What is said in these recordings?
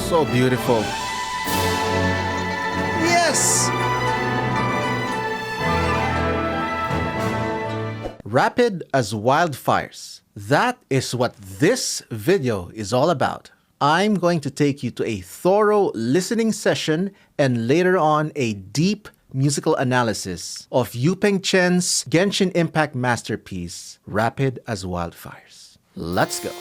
So beautiful. Yes! Rapid as wildfires. That is what this video is all about. I'm going to take you to a thorough listening session and later on a deep musical analysis of Yu-Peng Chen's Genshin Impact masterpiece, Rapid as Wildfires. Let's go.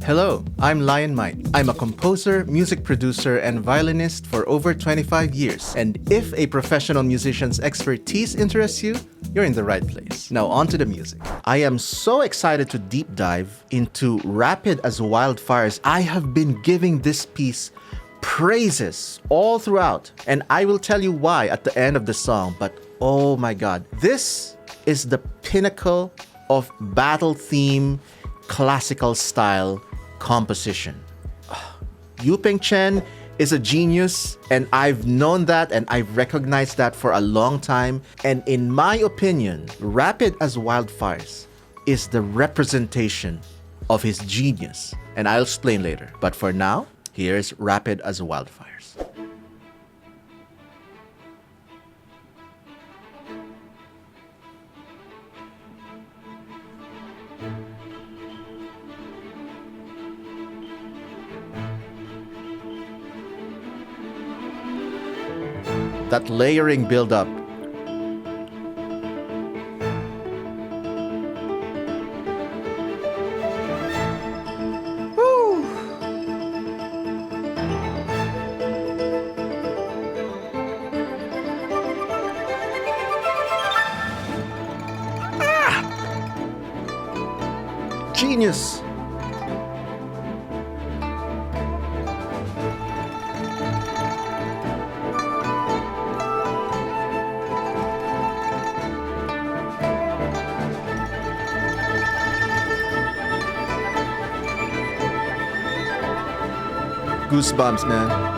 Hello, I'm Lionmight. I'm a composer, music producer, and violinist for over 25 years. And if a professional musician's expertise interests you, you're in the right place. Now on to the music. I am so excited to deep dive into Rapid as Wildfires. I have been giving this piece praises all throughout, and I will tell you why at the end of the song, but oh my god, this is the pinnacle of battle theme, classical style composition. Yu-Peng Chen is a genius, and I've known that and I've recognized that for a long time. And in my opinion, Rapid as Wildfires is the representation of his genius. And I'll explain later. But for now, here's Rapid as Wildfires. That layering build-up. Woo! Ah! Genius! Goosebumps, man.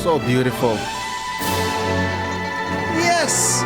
So beautiful. Yes!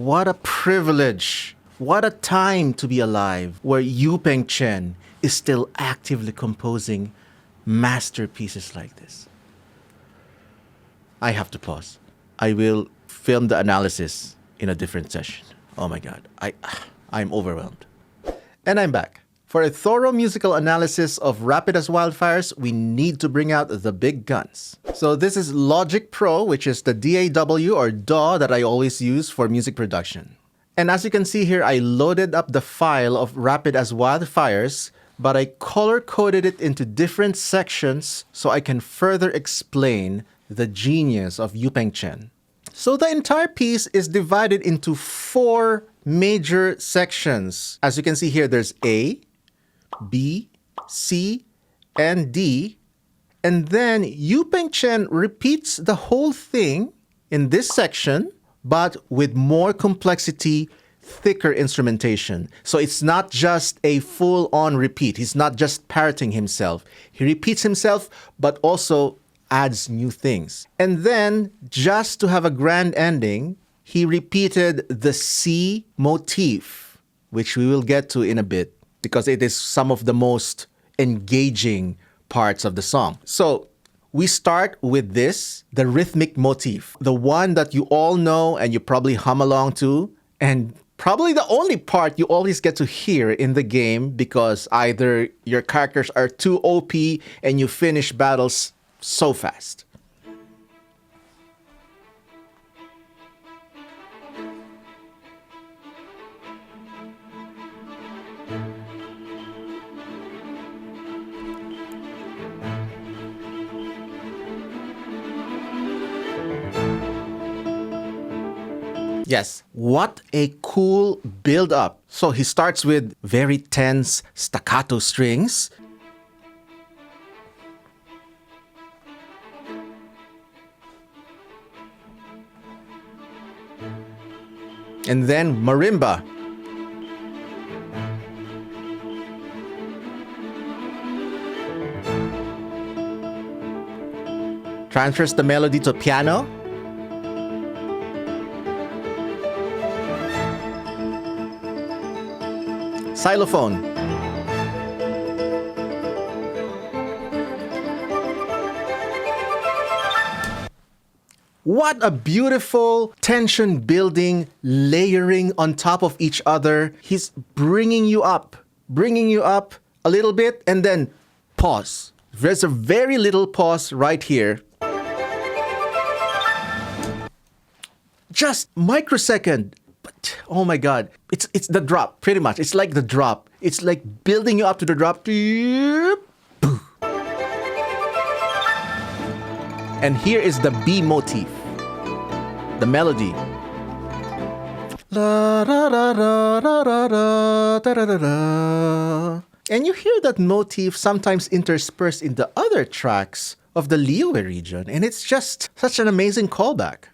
what a privilege. What a time to be alive where Yu-Peng Chen is still actively composing masterpieces like this. I have to pause. I will film the analysis in a different session. Oh my God, I'm overwhelmed. And I'm back. For a thorough musical analysis of Rapid as Wildfires, we need to bring out the big guns. So this is Logic Pro, which is the DAW or DAW that I always use for music production. And as you can see here, I loaded up the file of Rapid as Wildfires, but I color-coded it into different sections so I can further explain the genius of Yu-Peng Chen. So the entire piece is divided into 4 major sections. As you can see here, there's A, B, C, and D. And then Yu-Peng Chen repeats the whole thing in this section, but with more complexity, thicker instrumentation. So it's not just a full-on repeat. He's not just parroting himself. He repeats himself, but also adds new things. And then, just to have a grand ending, he repeated the C motif, which we will get to in a bit, because it is some of the most engaging parts of the song. So we start with this, the rhythmic motif, the one that you all know and you probably hum along to, and probably the only part you always get to hear in the game because either your characters are too OP and you finish battles so fast. Yes, what a cool build-up. So he starts with very tense staccato strings. And then marimba. Transfers the melody to piano. Xylophone. What a beautiful tension building, layering on top of each other. He's bringing you up a little bit, and then pause. There's a very little pause right here. Just microsecond. But, oh my God, it's the drop, pretty much. It's like the drop. It's like building you up to the drop. And here is the B motif, the melody. La, da, da, da, da, da, da, da, da, da. And you hear that motif sometimes interspersed in the other tracks of the Liyue region, and it's just such an amazing callback.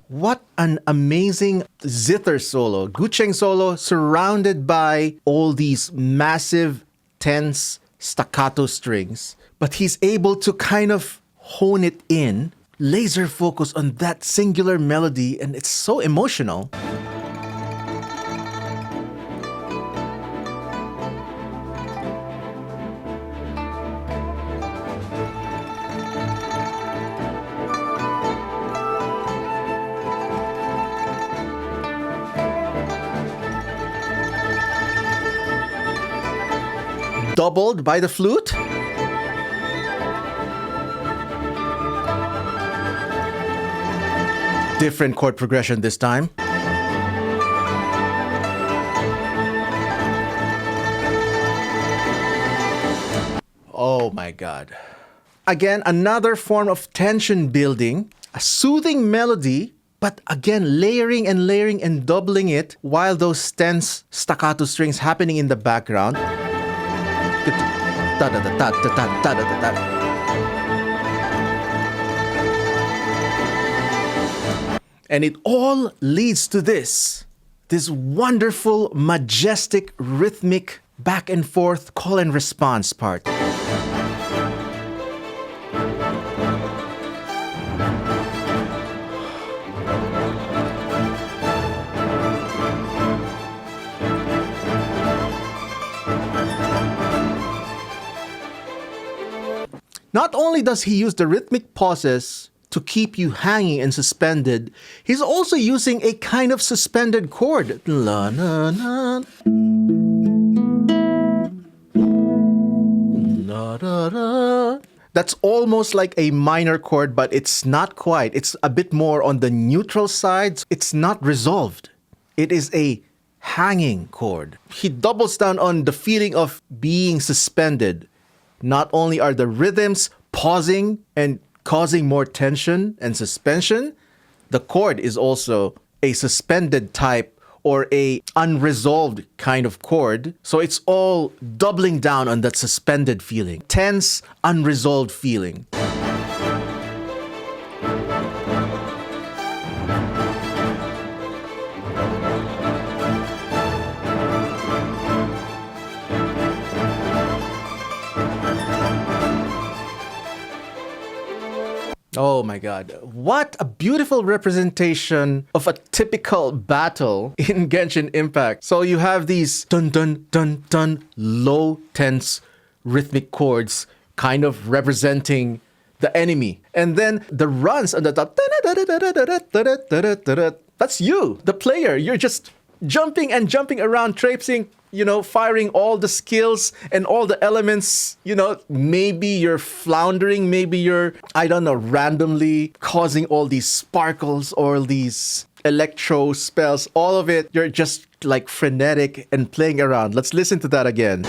What an amazing zither solo, gucheng solo, surrounded by all these massive, tense staccato strings. But he's able to kind of hone it in, laser focus on that singular melody, and it's so emotional. Doubled by the flute. Different chord progression this time. Oh my God. Again, another form of tension building, a soothing melody, but again, layering and doubling it while those tense staccato strings happening in the background. And it all leads to this. this wonderful, majestic, rhythmic back and forth call and response part. Not only does he use the rhythmic pauses to keep you hanging and suspended, he's also using a kind of suspended chord. La, na, na. La, da, da. That's almost like a minor chord, but it's not quite. It's a bit more on the neutral side. It's not resolved. It is a hanging chord. He doubles down on the feeling of being suspended. Not only are the rhythms pausing and causing more tension and suspension, the chord is also a suspended type or a unresolved kind of chord. So it's all doubling down on that suspended feeling, tense, unresolved feeling. Oh my god. What a beautiful representation of a typical battle in Genshin Impact. So you have these dun dun dun dun low tense rhythmic chords kind of representing the enemy. And then the runs on the top. That's you, the player. You're just jumping and jumping around, traipsing, firing all the skills and all the elements. Maybe you're floundering, maybe you're, randomly causing all these sparkles or these electro spells. All of it, you're just like frenetic and playing around. Let's listen to that again.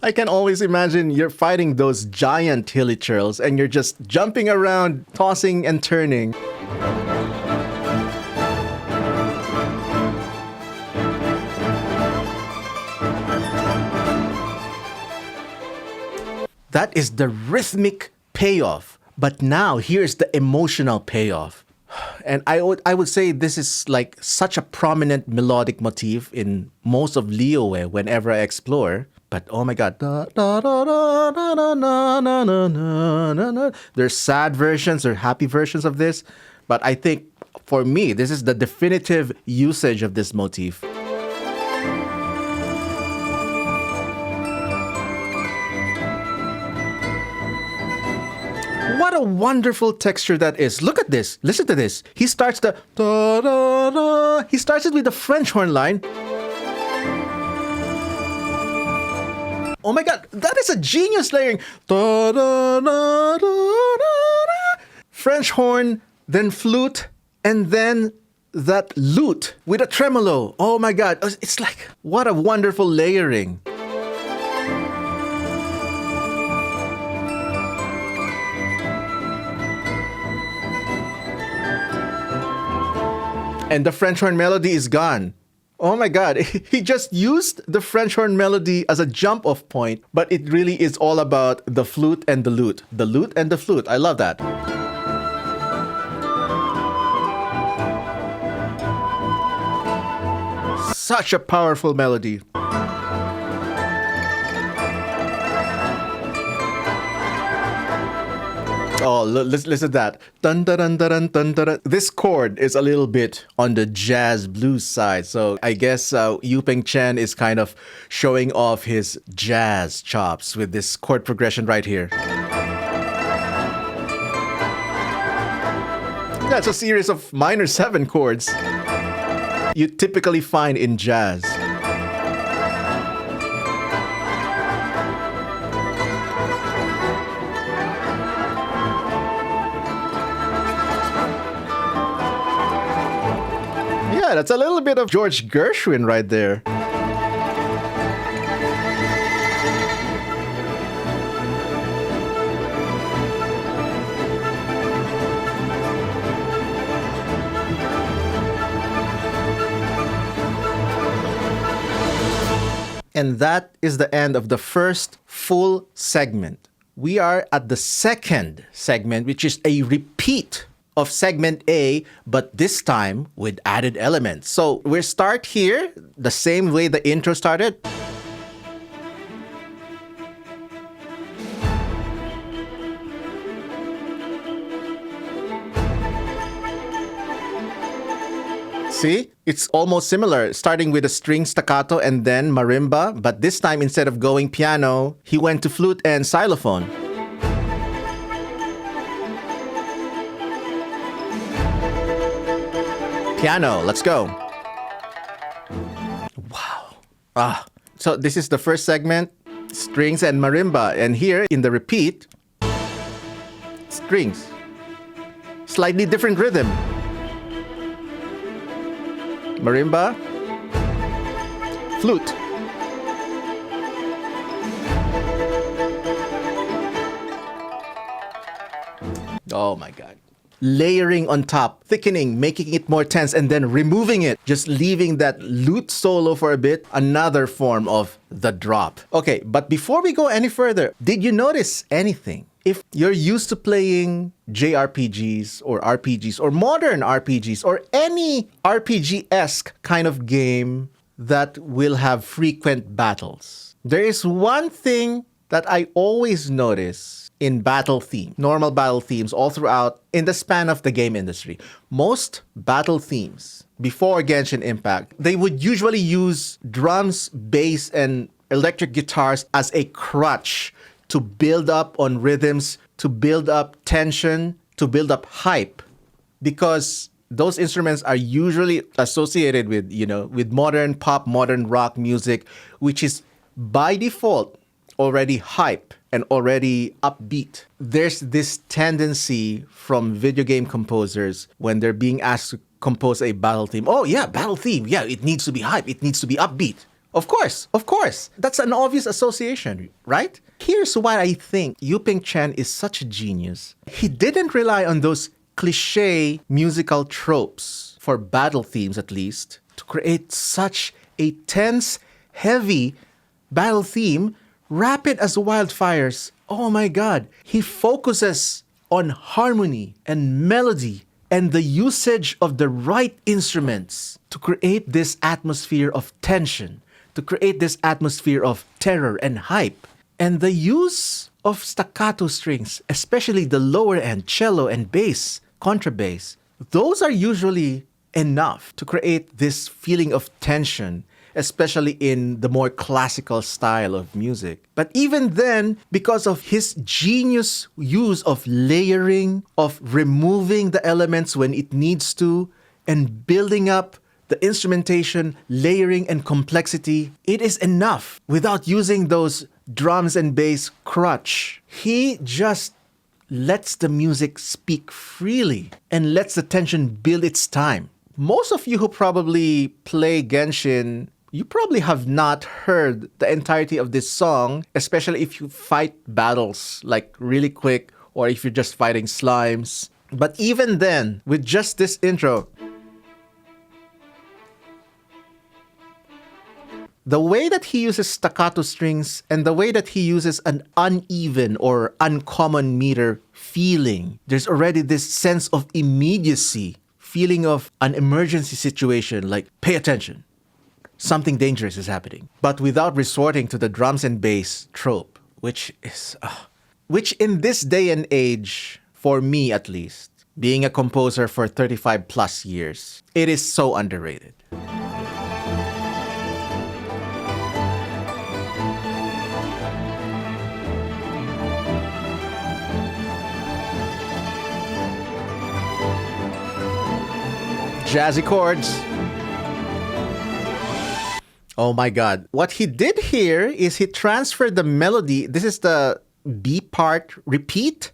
I can always imagine you're fighting those giant hilichurls and you're just jumping around, tossing and turning. That is the rhythmic payoff. But now here's the emotional payoff. And I would say this is like such a prominent melodic motif in most of Liyue whenever I explore. But oh my god. There's sad versions or happy versions of this. But I think for me, this is the definitive usage of this motif. What a wonderful texture that is. Look at this. Listen to this. He starts the da da da. He starts it with the French horn line. Oh my god, that is a genius layering. Da, da, da, da, da, da. French horn, then flute, and then that lute with a tremolo. Oh my god, it's like, what a wonderful layering. And the French horn melody is gone. Oh my god, he just used the French horn melody as a jump-off point, but it really is all about the flute and the lute. The lute and the flute. I love that. Such a powerful melody. Oh, listen to that. Dun, dun, dun, dun, dun, dun, dun. This chord is a little bit on the jazz blues side. So I guess Yu-Peng Chen is kind of showing off his jazz chops with this chord progression right here. That's a series of minor 7 chords you typically find in jazz. Yeah, that's a little bit of George Gershwin right there. And that is the end of the first full segment. We are at the second segment, which is a repeat of segment A, but this time with added elements. So we'll start here, the same way the intro started. See? It's almost similar, starting with a string staccato and then marimba, but this time instead of going piano, he went to flute and xylophone. Piano, let's go. Wow. So this is the first segment, strings and marimba. And here in the repeat, strings. Slightly different rhythm. Marimba, flute. Oh my God. Layering on top, thickening, making it more tense, and then removing it, just leaving that lute solo for a bit, another form of the drop. Okay, but before we go any further, did you notice anything? If you're used to playing JRPGs or RPGs or modern RPGs or any RPG-esque kind of game that will have frequent battles, there is one thing that I always notice in battle themes, normal battle themes all throughout in the span of the game industry. Most battle themes before Genshin Impact, they would usually use drums, bass, and electric guitars as a crutch to build up on rhythms, to build up tension, to build up hype, because those instruments are usually associated with, with modern pop, modern rock music, which is by default already hype and already upbeat. There's this tendency from video game composers when they're being asked to compose a battle theme. Oh yeah, battle theme. Yeah, it needs to be hype. It needs to be upbeat. Of course. That's an obvious association, right? Here's why I think Yu-Peng Chen is such a genius. He didn't rely on those cliché musical tropes, for battle themes at least, to create such a tense, heavy battle theme, rapid as wildfires. Oh my God. He focuses on harmony and melody and the usage of the right instruments to create this atmosphere of tension, to create this atmosphere of terror and hype. And the use of staccato strings, especially the lower end, cello and bass, contrabass, those are usually enough to create this feeling of tension, especially in the more classical style of music. But even then, because of his genius use of layering, of removing the elements when it needs to, and building up the instrumentation, layering, and complexity, it is enough without using those drums and bass crutch. He just lets the music speak freely and lets the tension build its time. Most of you who probably play Genshin, you probably have not heard the entirety of this song, especially if you fight battles like really quick or if you're just fighting slimes. But even then, with just this intro, the way that he uses staccato strings and the way that he uses an uneven or uncommon meter feeling, there's already this sense of immediacy, feeling of an emergency situation, like pay attention. Something dangerous is happening. But without resorting to the drums and bass trope, which in this day and age, for me at least, being a composer for 35 plus years, it is so underrated. Jazzy chords. Oh my God. What he did here is he transferred the melody. This is the B part repeat.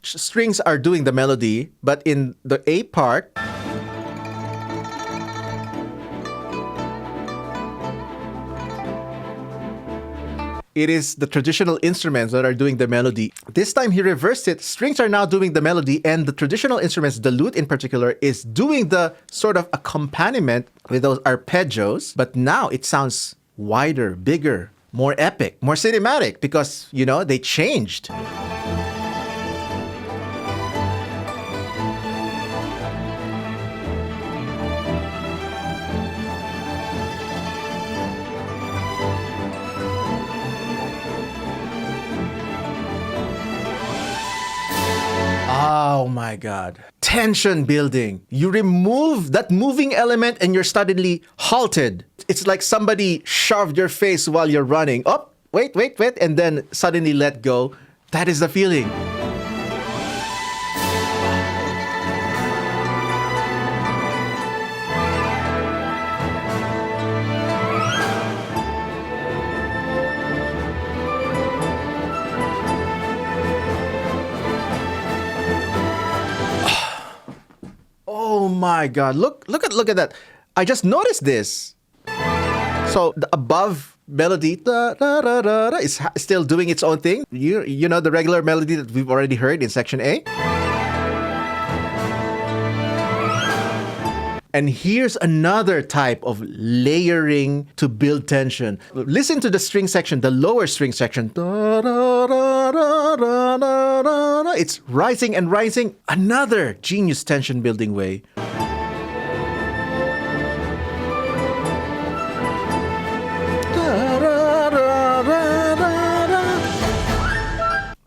Strings are doing the melody, but in the A part, it is the traditional instruments that are doing the melody. This time he reversed it. Strings are now doing the melody, and the traditional instruments, the lute in particular, is doing the sort of accompaniment with those arpeggios. But now it sounds wider, bigger, more epic, more cinematic because, you know, they changed. Oh my God. Tension building. You remove that moving element and you're suddenly halted. It's like somebody shoved your face while you're running. Oh, wait, and then suddenly let go. That is the feeling. Oh my God, look at that. I just noticed this. So the above melody da, da, da, da, da, is still doing its own thing. You know the regular melody that we've already heard in section A. And here's another type of layering to build tension. Listen to the string section, the lower string section. Da, da, da, da, da, da, da, da. It's rising and rising. Another genius tension building way. Da, da, da, da, da,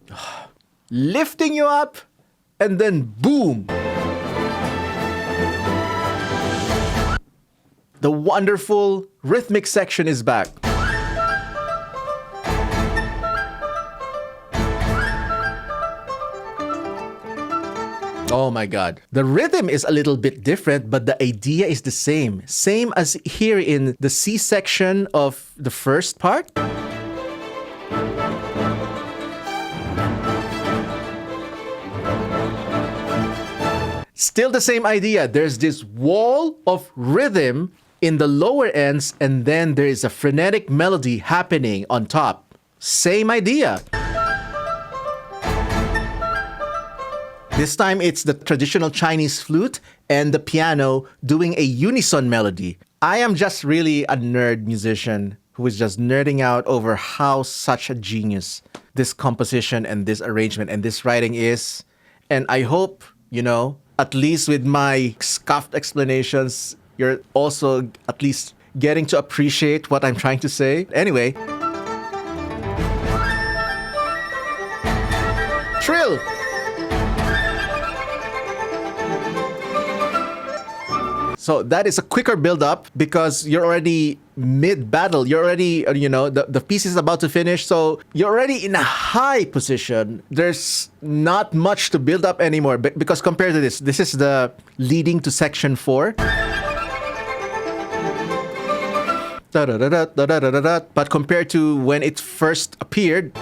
da. Lifting you up and then boom. The wonderful rhythmic section is back. Oh my God. The rhythm is a little bit different, but the idea is the same. Same as here in the C section of the first part. Still the same idea. There's this wall of rhythm in the lower ends, and then there is a frenetic melody happening on top. Same idea. This time it's the traditional Chinese flute and the piano doing a unison melody. I am just really a nerd musician who is just nerding out over how such a genius this composition and this arrangement and this writing is. And I hope, you know, at least with my scuffed explanations, you're also at least getting to appreciate what I'm trying to say. Anyway. Trill! So that is a quicker build-up because you're already mid-battle. You're already, you know, the piece is about to finish. So you're already in a high position. There's not much to build up anymore because compared to this is the leading to section 4. But compared to when it first appeared,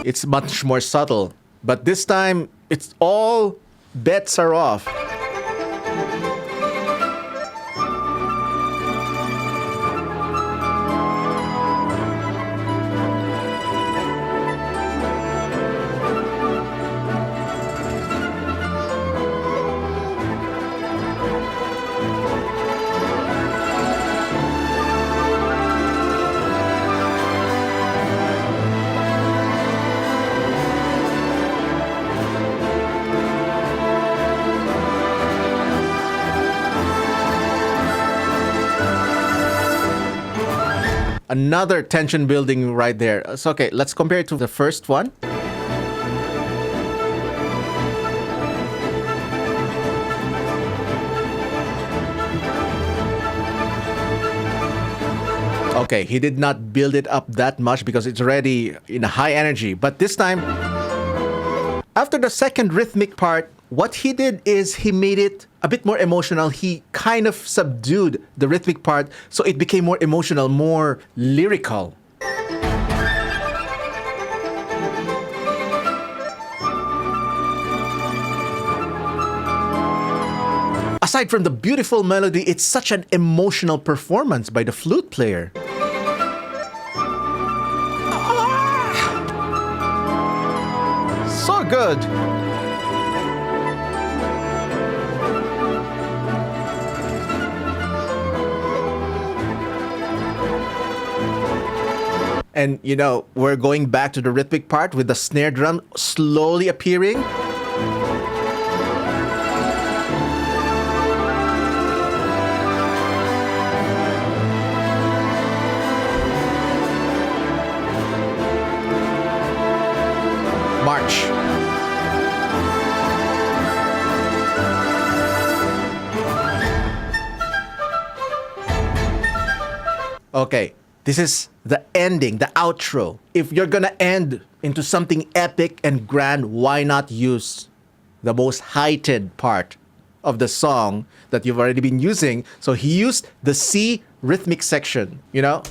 it's much more subtle. But this time, it's all bets are off. Another tension building right there. So, okay, let's compare it to the first one. Okay, he did not build it up that much because it's already in a high energy. But this time, after the second rhythmic part, what he did is he made it a bit more emotional. He kind of subdued the rhythmic part, so it became more emotional, more lyrical. A Aside from the beautiful melody, it's such an emotional performance by the flute player. So good. And you know, we're going back to the rhythmic part with the snare drum slowly appearing. March. Okay, this is the ending, the outro. If you're gonna end into something epic and grand, why not use the most heightened part of the song that you've already been using? So he used the C rhythmic section, you know?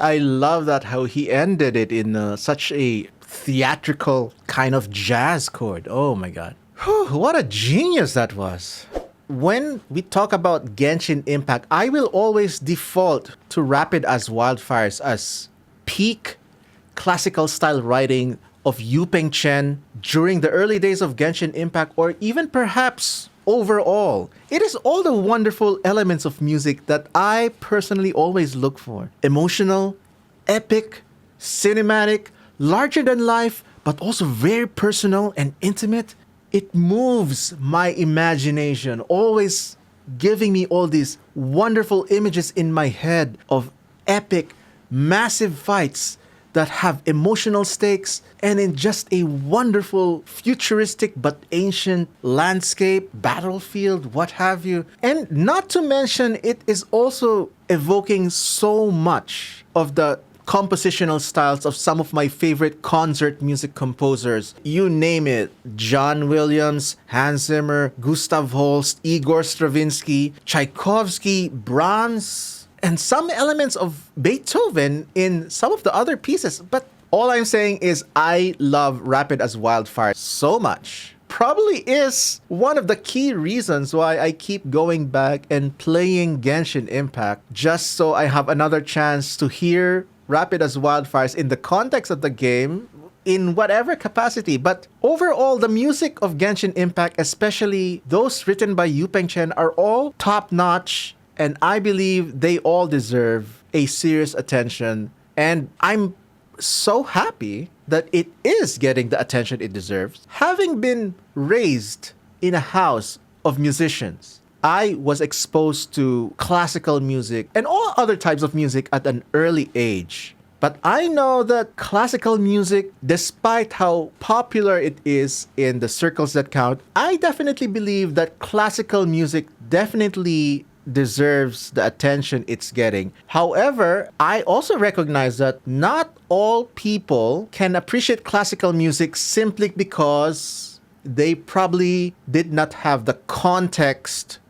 I love that how he ended it in such a theatrical kind of jazz chord. Oh my god. Whew, what a genius that was. When we talk about Genshin Impact, I will always default to Rapid as Wildfires as peak classical style writing of Yu-Peng Chen during the early days of Genshin Impact, or even perhaps overall. It is all the wonderful elements of music that I personally always look for. Emotional, epic, cinematic, larger than life, but also very personal and intimate. It moves my imagination, always giving me all these wonderful images in my head of epic, massive fights that have emotional stakes, and in just a wonderful, futuristic but ancient landscape, battlefield, what have you. And not to mention, it is also evoking so much of the compositional styles of some of my favorite concert music composers. You name it. John Williams, Hans Zimmer, Gustav Holst, Igor Stravinsky, Tchaikovsky, Brahms, and some elements of Beethoven in some of the other pieces. But all I'm saying is I love Rapid as Wildfire so much. Probably is one of the key reasons why I keep going back and playing Genshin Impact, just so I have another chance to hear Rapid as Wildfires in the context of the game, in whatever capacity. But overall, the music of Genshin Impact, especially those written by Yu-Peng Chen, are all top-notch. And I believe they all deserve a serious attention. And I'm so happy that it is getting the attention it deserves. Having been raised in a house of musicians, I was exposed to classical music and all other types of music at an early age. But I know that classical music, despite how popular it is in the circles that count, I definitely believe that classical music definitely deserves the attention it's getting. However, I also recognize that not all people can appreciate classical music simply because they probably did not have the context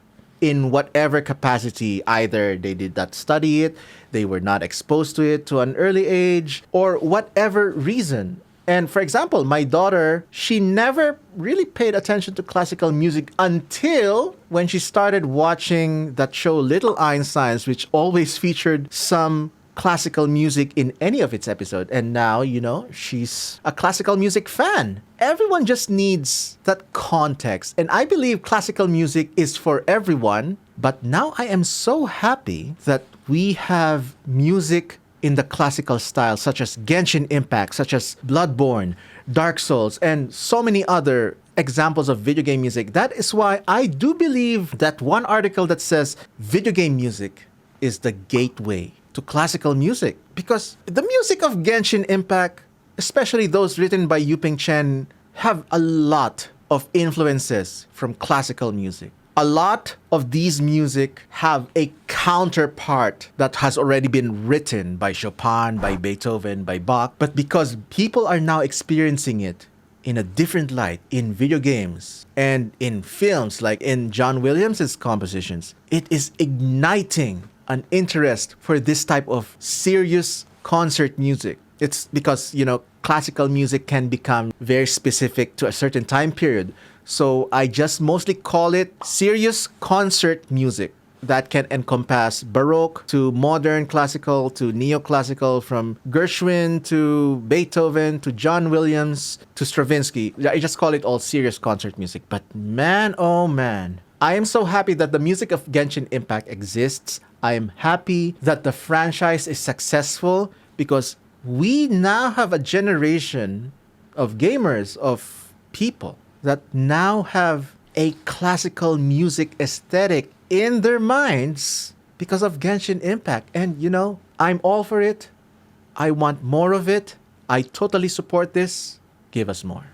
in whatever capacity. Either they did not study it, they were not exposed to it to an early age, or whatever reason. And for example, my daughter, she never really paid attention to classical music until when she started watching that show Little Einsteins, which always featured some classical music in any of its episodes. And now, you know, she's a classical music fan. Everyone just needs that context. And I believe classical music is for everyone. But now I am so happy that we have music in the classical style, such as Genshin Impact, such as Bloodborne, Dark Souls, and so many other examples of video game music. That is why I do believe that one article that says video game music is the gateway to classical music. Because the music of Genshin Impact, especially those written by Yu-Peng Chen, have a lot of influences from classical music. A lot of these music have a counterpart that has already been written by Chopin, by Beethoven, by Bach, but because people are now experiencing it in a different light in video games and in films, like in John Williams' compositions, it is igniting an interest for this type of serious concert music. It's because, classical music can become very specific to a certain time period. So I just mostly call it serious concert music that can encompass Baroque to modern classical to neoclassical, from Gershwin to Beethoven to John Williams to Stravinsky. I just call it all serious concert music. But man, oh man, I am so happy that the music of Genshin Impact exists. I am happy that the franchise is successful because we now have a generation of gamers, of people that now have a classical music aesthetic in their minds because of Genshin Impact. And I'm all for it. I want more of it. I totally support this. Give us more.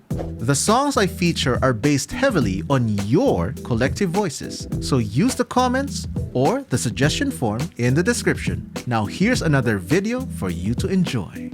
The songs I feature are based heavily on your collective voices, so use the comments or the suggestion form in the description. Now here's another video for you to enjoy.